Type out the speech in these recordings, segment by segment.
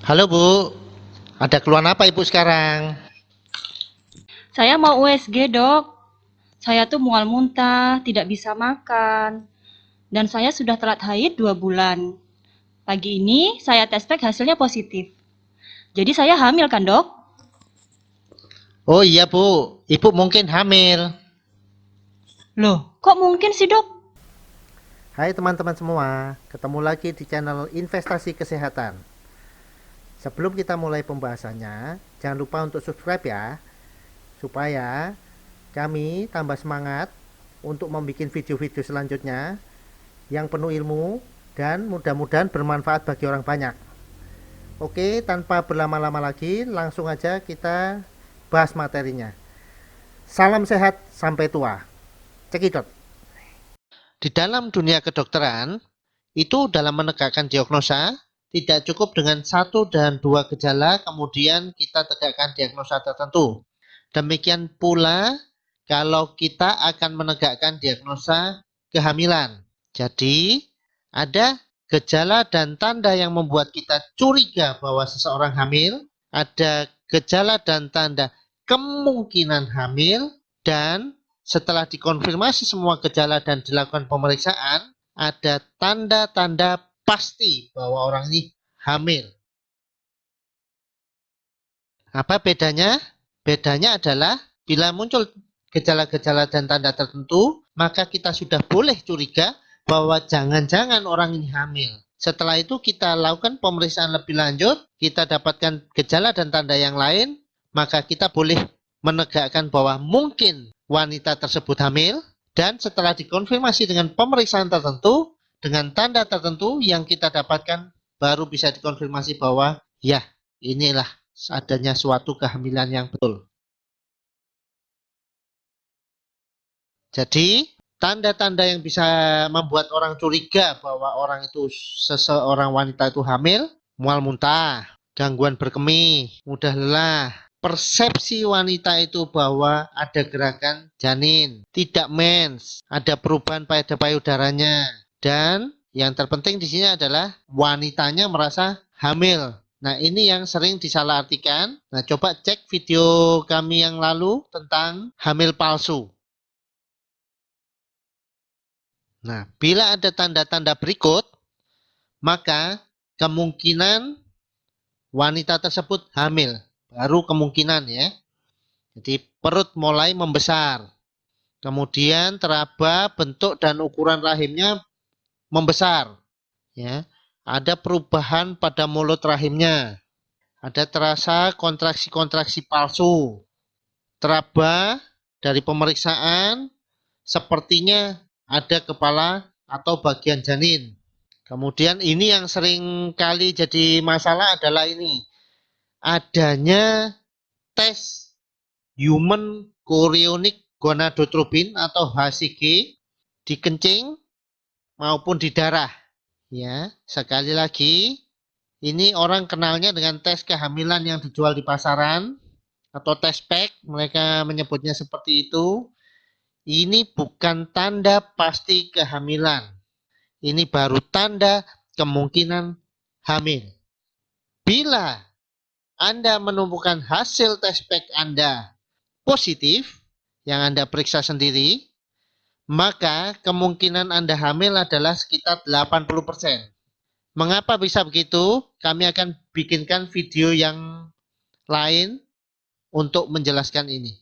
Halo Bu, ada keluhan apa Ibu sekarang? Saya mau USG, Dok. Saya tuh mual muntah, tidak bisa makan, dan saya sudah telat haid 2 bulan. Pagi ini saya tes pack hasilnya positif. Jadi saya hamil kan, Dok? Oh iya Bu, Ibu mungkin hamil. Loh, kok mungkin sih, Dok? Hai teman-teman semua, ketemu lagi di channel Investasi Kesehatan. Sebelum kita mulai pembahasannya, jangan lupa untuk subscribe ya, supaya kami tambah semangat untuk membuat video-video selanjutnya yang penuh ilmu dan mudah-mudahan bermanfaat bagi orang banyak. Oke, tanpa berlama-lama lagi, langsung aja kita bahas materinya. Salam sehat sampai tua. Cekidot. Di dalam dunia kedokteran, itu dalam menegakkan diagnosa, tidak cukup dengan satu dan dua gejala, kemudian kita tegakkan diagnosa tertentu. Demikian pula kalau kita akan menegakkan diagnosa kehamilan. Jadi, ada gejala dan tanda yang membuat kita curiga bahwa seseorang hamil, ada gejala dan tanda kemungkinan hamil, dan setelah dikonfirmasi semua gejala dan dilakukan pemeriksaan, ada tanda-tanda pasti bahwa orang ini hamil. Apa bedanya? Bedanya adalah bila muncul gejala-gejala dan tanda tertentu, maka kita sudah boleh curiga bahwa jangan-jangan orang ini hamil. Setelah itu kita lakukan pemeriksaan lebih lanjut, kita dapatkan gejala dan tanda yang lain, maka kita boleh menegakkan bahwa mungkin wanita tersebut hamil, dan setelah dikonfirmasi dengan pemeriksaan tertentu, dengan tanda tertentu yang kita dapatkan, baru bisa dikonfirmasi bahwa ya, inilah adanya suatu kehamilan yang betul. Jadi, tanda-tanda yang bisa membuat orang curiga bahwa orang itu seseorang wanita itu hamil, mual muntah, gangguan berkemih, mudah lelah, persepsi wanita itu bahwa ada gerakan janin, tidak mens, ada perubahan pada payudaranya, dan yang terpenting di sini adalah wanitanya merasa hamil. Nah, ini yang sering disalahartikan. Nah, coba cek video kami yang lalu tentang hamil palsu. Nah, bila ada tanda-tanda berikut, maka kemungkinan wanita tersebut hamil. Baru kemungkinan ya. Jadi perut mulai membesar. Kemudian teraba bentuk dan ukuran rahimnya membesar. Ya. Ada perubahan pada mulut rahimnya. Ada terasa kontraksi-kontraksi palsu. Teraba dari pemeriksaan sepertinya ada kepala atau bagian janin. Kemudian ini yang sering kali jadi masalah adalah ini. Adanya tes human chorionic gonadotropin atau HCG di kencing maupun di darah. Ya, sekali lagi, ini orang kenalnya dengan tes kehamilan yang dijual di pasaran atau tes pack, mereka menyebutnya seperti itu. Ini bukan tanda pasti kehamilan. Ini baru tanda kemungkinan hamil. Bila Anda menemukan hasil tes pack Anda positif, yang Anda periksa sendiri, maka kemungkinan Anda hamil adalah sekitar 80%. Mengapa bisa begitu? Kami akan bikinkan video yang lain untuk menjelaskan ini.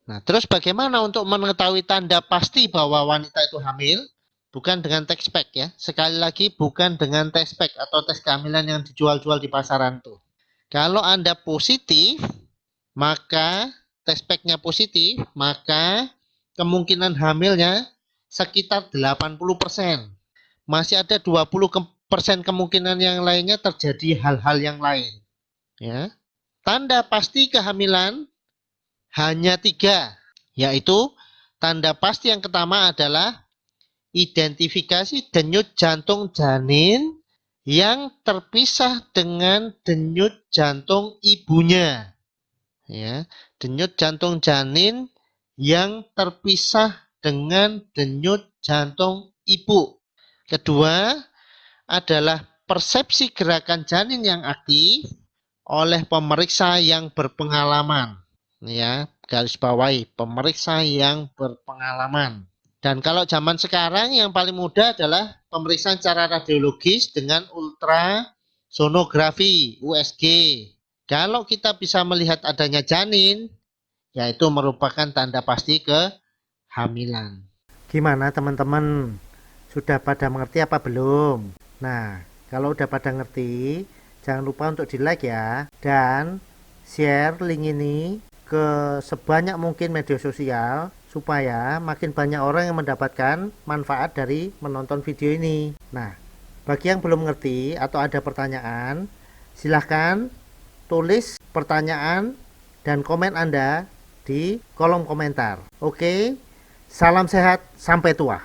Nah, terus bagaimana untuk mengetahui tanda pasti bahwa wanita itu hamil? Bukan dengan tes pack ya. Sekali lagi bukan dengan tes pack atau tes kehamilan yang dijual-jual di pasaran tuh. Kalau Anda positif, maka tes packnya positif, maka kemungkinan hamilnya sekitar 80%. Masih ada 20% kemungkinan yang lainnya terjadi hal-hal yang lain. Ya. Tanda pasti kehamilan hanya 3, yaitu tanda pasti yang pertama adalah identifikasi denyut jantung janin yang terpisah dengan denyut jantung ibunya. Ya, denyut jantung janin yang terpisah dengan denyut jantung ibu. Kedua adalah persepsi gerakan janin yang aktif oleh pemeriksa yang berpengalaman. Ya, garis bawahi, pemeriksa yang berpengalaman. Dan kalau zaman sekarang yang paling mudah adalah pemeriksaan secara radiologis dengan ultrasonografi USG. Kalau kita bisa melihat adanya janin, yaitu merupakan tanda pasti kehamilan. Gimana teman-teman? Sudah pada mengerti apa belum? Nah, kalau udah pada ngerti, jangan lupa untuk di-like ya. Dan share link ini ke sebanyak mungkin media sosial supaya makin banyak orang yang mendapatkan manfaat dari menonton video ini. Nah, bagi yang belum ngerti atau ada pertanyaan, silahkan tulis pertanyaan dan komen Anda di kolom komentar. Oke, salam sehat, sampai tua.